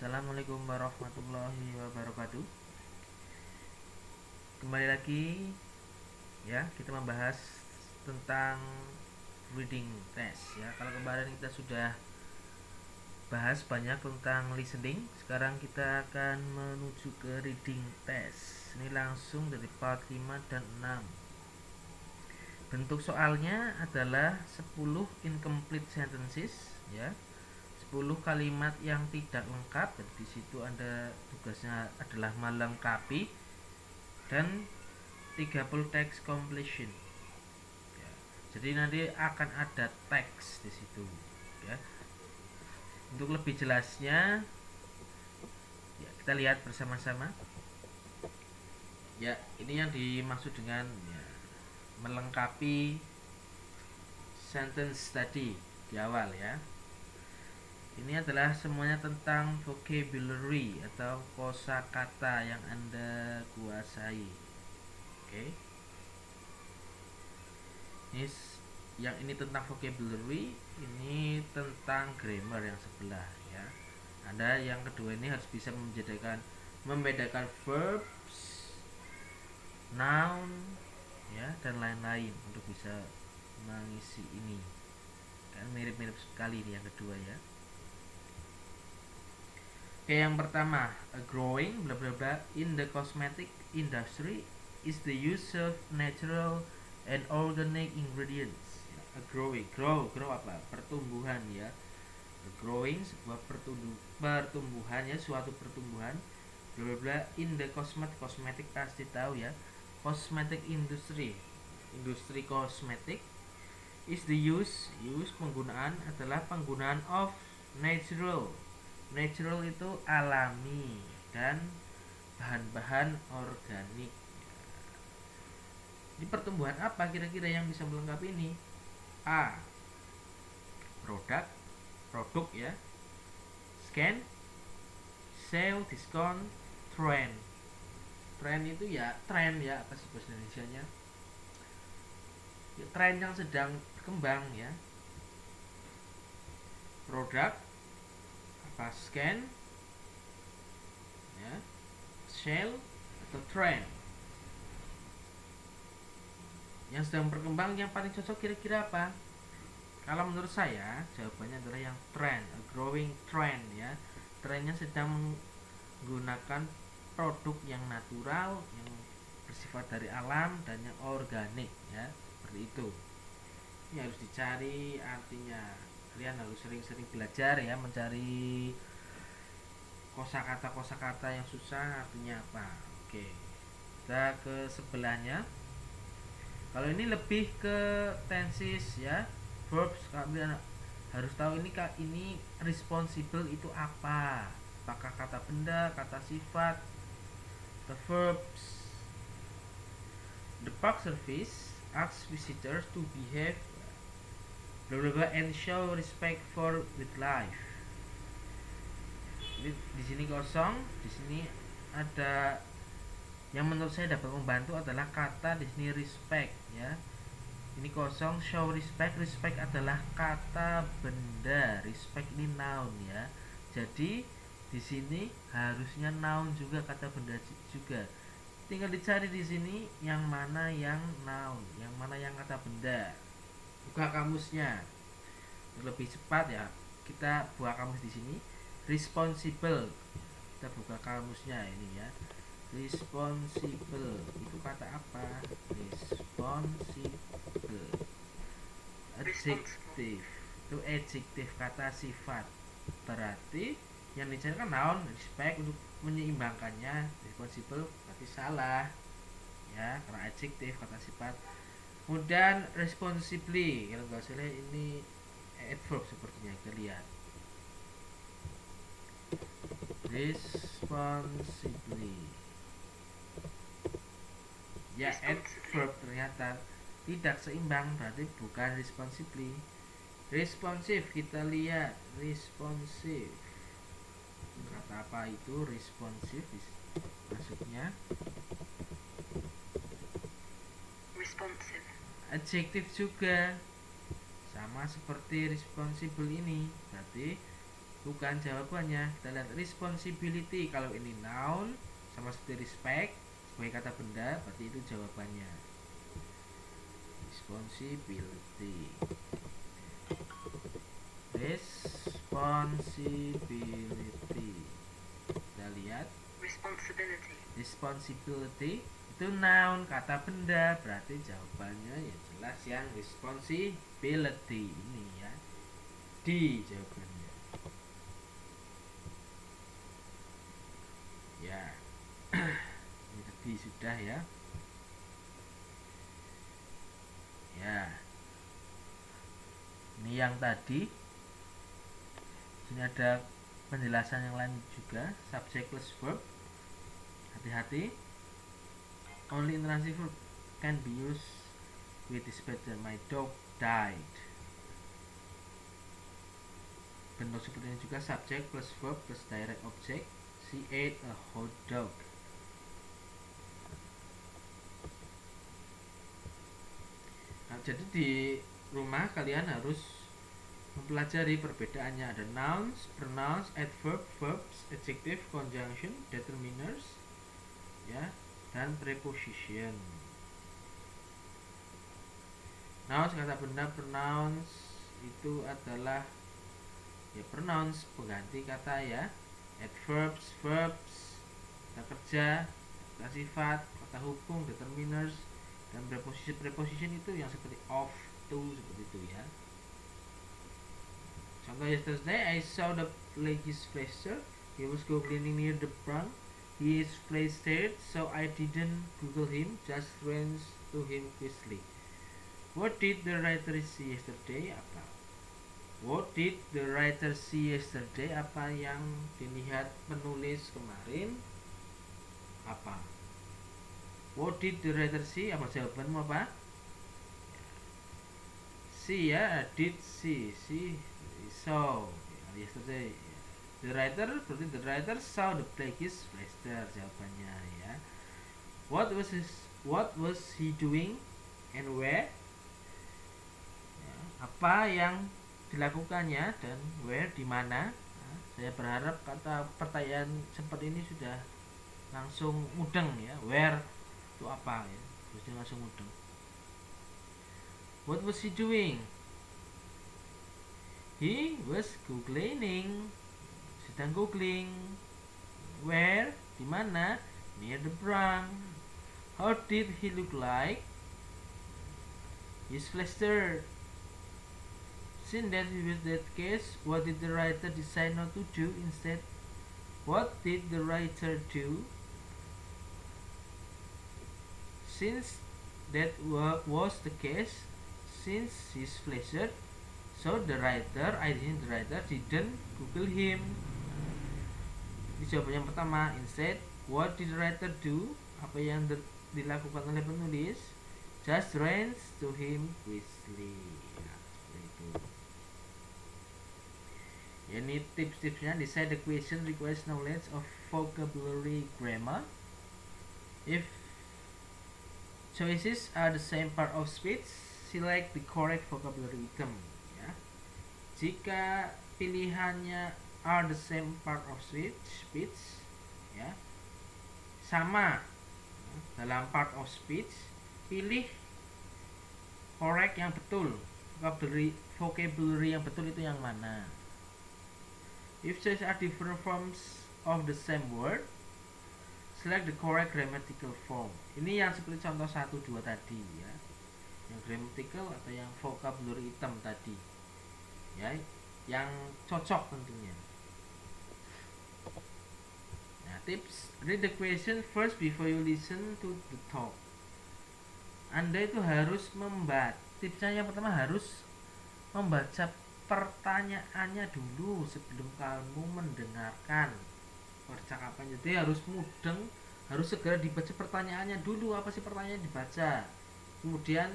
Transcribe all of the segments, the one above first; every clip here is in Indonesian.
Assalamualaikum warahmatullahi wabarakatuh. Kembali lagi ya, kita membahas tentang reading test ya. Kalau kemarin kita sudah bahas banyak tentang listening, sekarang kita akan menuju ke reading test. Ini langsung dari part 5 dan 6. Bentuk soalnya adalah 10 incomplete sentences ya. 10 kalimat yang tidak lengkap. Dan di situ Anda tugasnya adalah melengkapi, dan 30 text completion ya. Jadi nanti akan ada teks di situ ya. Untuk lebih jelasnya ya, kita lihat bersama-sama ya. Ini yang dimaksud dengan ya, melengkapi sentence tadi di awal ya. Ini adalah semuanya tentang vocabulary atau kosakata yang Anda kuasai. Oke. Yang ini tentang vocabulary, ini tentang grammar yang sebelah ya. Anda yang kedua ini harus bisa membedakan verbs, noun ya, dan lain-lain untuk bisa mengisi ini. Kan mirip-mirip sekali ini yang kedua ya. Oke, yang pertama, a growing bla bla bla in the cosmetic industry is the use of natural and organic ingredients. A growing, grow apa? Pertumbuhan ya. A growing sebuah pertumbuhan ya, suatu pertumbuhan bla bla bla in the cosmetic pasti tahu ya. Cosmetic industry kosmetik is the use penggunaan adalah penggunaan of natural itu alami dan bahan-bahan organik. Ini pertumbuhan apa kira-kira yang bisa melengkapi ini? A. Produk ya. Scan, sale, diskon, trend. Trend itu ya tren ya, apa sih bahasa Indonesianya? Ya, tren yang sedang berkembang ya. Produk, apa, scan ya, sale atau trend yang sedang berkembang. Yang paling cocok kira-kira apa? Kalau menurut saya jawabannya adalah yang trend, a growing trend ya. Trennya sedang menggunakan produk yang natural, yang bersifat dari alam, dan yang organik ya, seperti itu. Ini harus dicari artinya. Kalian harus sering-sering belajar ya, mencari kosakata yang susah artinya apa. Oke, kita ke sebelahnya. Kalau ini lebih ke tenses ya, verbs. Kalian harus tahu ini responsible itu apa. Apakah kata benda, kata sifat, the verbs. The park service asks visitors to behave blah blah blah and show respect for wildlife. Di sini kosong, di sini ada yang menurut saya dapat membantu adalah kata di sini respect ya. Ini kosong, show respect. Respect adalah kata benda, respect ini noun ya. Jadi di sini harusnya noun juga, kata benda juga. Tinggal dicari di sini yang mana yang noun, yang mana yang kata benda. Buka kamusnya. Lebih cepat ya, kita buka kamus di sini. Responsible, kita buka kamusnya ini ya. Responsible itu kata apa? Responsible, adjective itu adjective, kata sifat. Berarti yang dicari kan noun, respect untuk menyeimbangkannya. Responsible berarti salah ya, karena adjective, kata sifat. Kemudian responsibly, kalau nggak salah ini adverb sepertinya, kita lihat. Responsibly ya, adverb ternyata tidak seimbang, berarti bukan responsibly. Responsive, kita lihat responsive, kata apa itu responsive maksudnya? Responsive. Adjektif juga sama seperti responsible ini, berarti Bukan jawabannya. Kita lihat responsibility. Kalau ini noun sama seperti respect sebagai kata benda, berarti itu jawabannya. Responsibility. Responsibility. Kita lihat responsibility itu noun, kata benda, berarti jawabannya ya jelas yang responsibility ini ya. D jawabannya. Ya. Ini tadi sudah ya. Ya. Ini yang tadi. Sini ada penjelasan yang lain juga, subject plus verb. Hati-hati. Only intransitive verb can be used with this pattern. My dog died. Bentuk seperti ini juga, subject plus verb plus direct object. She ate a hot dog. Nah, jadi di rumah kalian harus mempelajari perbedaannya. Ada nouns, pronouns, adverb, verbs, adjective, conjunction, determiners, ya, dan preposition. Nouns kata benda, pronouns itu adalah ya pronouns pengganti kata ya. Adverbs, verbs, kata kerja, kata sifat, kata hubung, determiners, dan preposition itu yang seperti of, to, seperti itu ya. Contoh, yesterday I saw the legislator. He was go cleaning near the pond. He is flustered, so I didn't Google him, just ran to him quickly. What did the writer see yesterday? Apa? What did the writer see yesterday? Apa yang dilihat penulis kemarin? Apa? What did the writer see? Apa jawabanmu apa? See ya, did see saw yesterday. The writer, berarti the writer saw the plagueis fluster, jawabannya ya. What was he doing and where? Ya, apa yang dilakukannya dan where, di mana. Nah, saya berharap kata pertanyaan seperti ini sudah langsung mudeng ya. Where itu apa ya, terusnya langsung mudeng. What was he doing? He was googling, sedang googling. Where, di mana? Near the pond. How did he look like? He's flustered. Since that was that case, what did the writer decide not to do instead? What did the writer do? Since that was the case, since he's flustered, so the writer didn't Google him. Ini jawaban yang pertama. Instead, what did the writer do? Apa yang dilakukan oleh penulis? Just ran to him quickly. Nah, seperti itu. Ya, ini tips-tipsnya. Decide the question requires knowledge of vocabulary, grammar. If choices are the same part of speech, select the correct vocabulary item. Jika pilihannya are the same part of speech ya, sama dalam part of speech, pilih correct yang betul, vocabulary yang betul itu yang mana. If choices are different forms of the same word, select the correct grammatical form. Ini yang seperti contoh 1, 2 tadi ya, yang grammatical atau yang vocabulary item tadi ya, yang cocok tentunya. Nah, tips, read the question first before you listen to the talk. Anda itu harus membaca, tipsnya yang pertama harus membaca pertanyaannya dulu sebelum kamu mendengarkan percakapan. Jadi harus mudeng, harus segera dibaca pertanyaannya dulu. Apa sih pertanyaan, dibaca, kemudian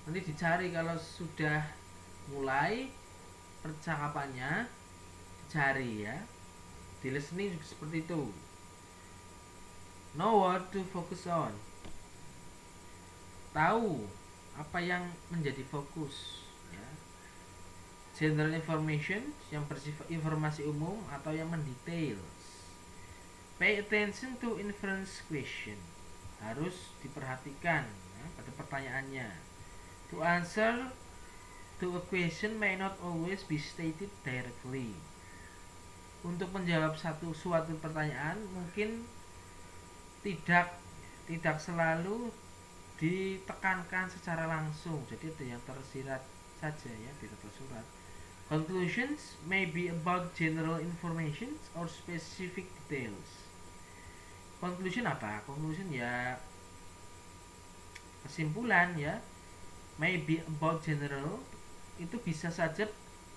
nanti dicari. Kalau sudah mulai percakapannya, cari ya, di listening seperti itu. Know what to focus on. Tahu apa yang menjadi fokus ya. general information yang bersifat informasi umum atau yang mendetails. Pay attention to inference question, harus diperhatikan ya, pada pertanyaannya. To answer to a question may not always be stated directly. Untuk menjawab suatu pertanyaan mungkin tidak selalu ditekankan secara langsung, jadi ada yang tersirat saja ya, tidak tersurat. Conclusions may be about general information or specific details. Conclusion apa? Conclusion ya kesimpulan ya. May be about general, itu bisa saja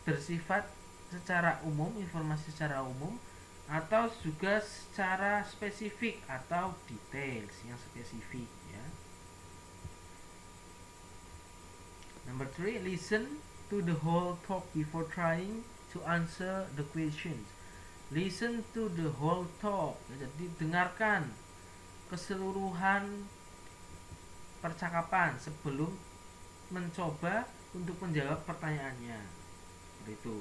bersifat secara umum, informasi secara umum, atau juga secara spesifik atau details yang spesifik ya. Number 3, listen to the whole talk before trying to answer the questions. Listen to the whole talk, jadi dengarkan keseluruhan percakapan sebelum mencoba untuk menjawab pertanyaannya. Seperti itu.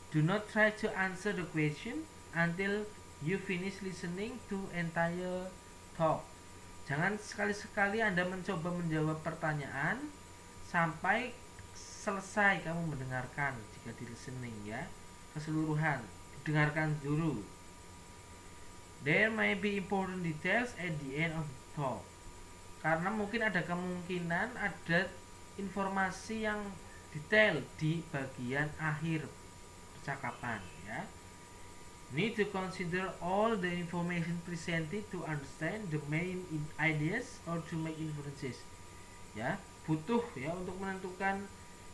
Do not try to answer the question until you finish listening to entire talk. Jangan sekali-sekali Anda mencoba menjawab pertanyaan sampai selesai kamu mendengarkan. Jika di listening ya, keseluruhan didengarkan dulu. There may be important details at the end of the talk. Karena mungkin ada kemungkinan ada informasi yang detail di bagian akhir percakapan ya. Need to consider all the information presented to understand the main ideas or to make inferences. Ya, butuh ya untuk menentukan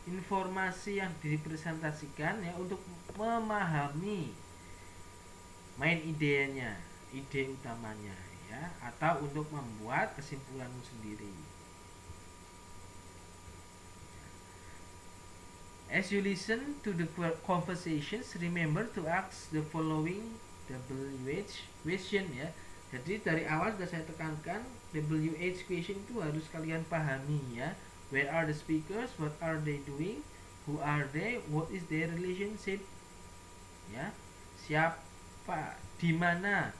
informasi yang dipresentasikan ya, untuk memahami main idenya, ide utamanya ya, atau untuk membuat kesimpulanmu sendiri. As you listen to the conversations, remember to ask the following WH question ya. Jadi dari awal sudah saya tekankan, WH question itu harus kalian pahami ya. Where are the speakers? What are they doing? Who are they? What is their relationship? Ya, siapa? Di mana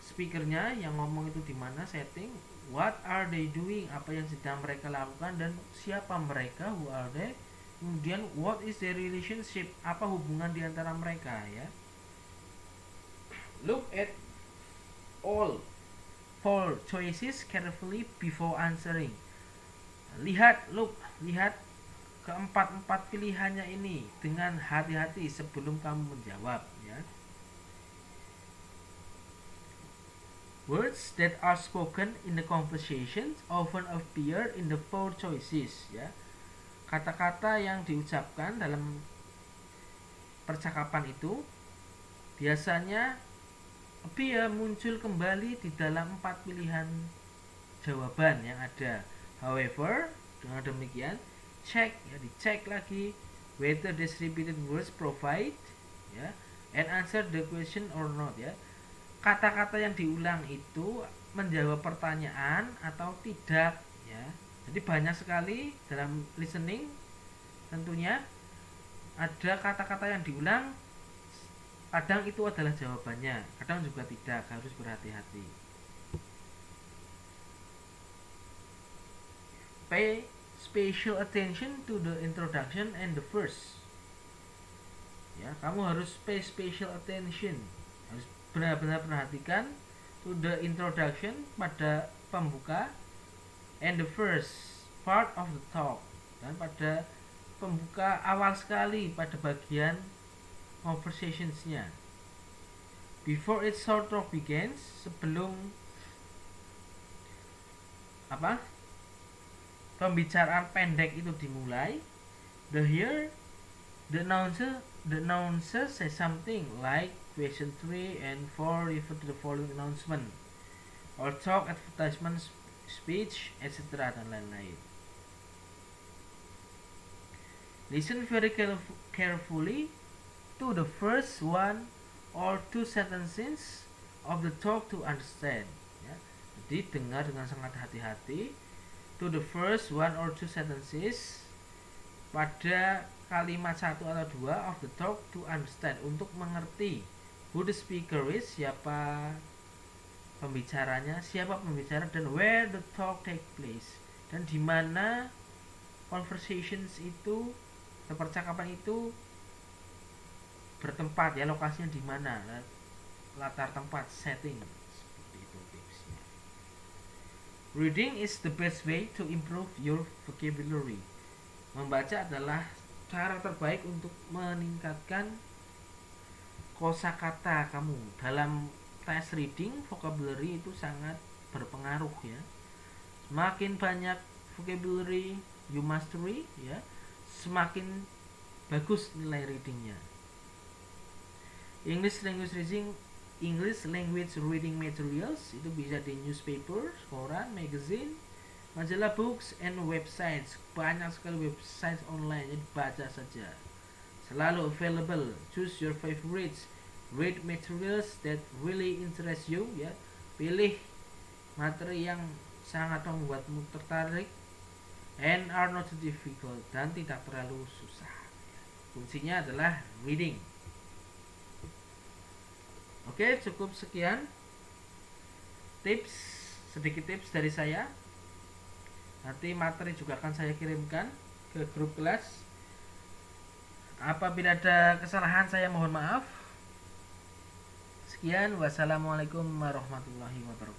speakernya, yang ngomong itu di mana, setting. What are they doing? Apa yang sedang mereka lakukan, dan siapa mereka? Who are they? Kemudian what is their relationship? Apa hubungan di antara mereka ya? Look at all 4 choices carefully before answering. Lihat keempat pilihannya ini dengan hati-hati sebelum kamu menjawab ya. Words that are spoken in the conversations often appear in the 4 choices ya. Kata-kata yang diucapkan dalam percakapan itu biasanya muncul kembali di dalam 4 pilihan jawaban yang ada. However, dengan demikian, dicek lagi whether these repeated words provide ya, and answer the question or not ya. Kata-kata yang diulang itu menjawab pertanyaan atau tidak ya. Jadi banyak sekali dalam listening, tentunya ada kata-kata yang diulang, kadang itu adalah jawabannya, kadang juga tidak, harus berhati-hati. Pay special attention to the introduction and the verse. Ya, kamu harus pay special attention, harus benar-benar perhatikan to the introduction, pada pembuka, and the first part of the talk, dan pada pembuka awal sekali pada bagian conversationsnya. Before it sort of begins, sebelum pembicaraan pendek itu dimulai, the announcer says something like question 3 and 4 refer to the following announcement or talk, advertisement, speech, etc. dan lain-lain. Listen very carefully to the first 1 or 2 sentences of the talk to understand ya. Jadi dengar dengan sangat hati-hati to the first one or two sentences, pada kalimat satu atau dua of the talk to understand, untuk mengerti who the speaker is, siapa pembicaranya, siapa pembicara, dan where the talk take place, dan di mana conversations itu, percakapan itu bertempat, ya, lokasinya di mana, latar tempat, setting, seperti itu tipsnya. Reading is the best way to improve your vocabulary. Membaca adalah cara terbaik untuk meningkatkan kosakata kamu. Dalam tes reading, vocabulary itu sangat berpengaruh, ya. Semakin banyak vocabulary you mastery, ya, semakin bagus nilai readingnya. English language reading materials itu bisa di newspaper, koran, magazine, majalah, books, and websites. Banyak sekali website online, jadi baca saja. Selalu available. Choose your favorites. Read materials that really interest you, ya. Pilih materi yang sangat membuatmu tertarik, and are not too difficult, dan tidak terlalu susah. Kuncinya adalah reading. Oke, cukup sekian sedikit tips dari saya. Nanti materi juga akan saya kirimkan ke grup kelas. Apabila ada kesalahan, saya mohon maaf. Sekian, wassalamualaikum warahmatullahi wabarakatuh.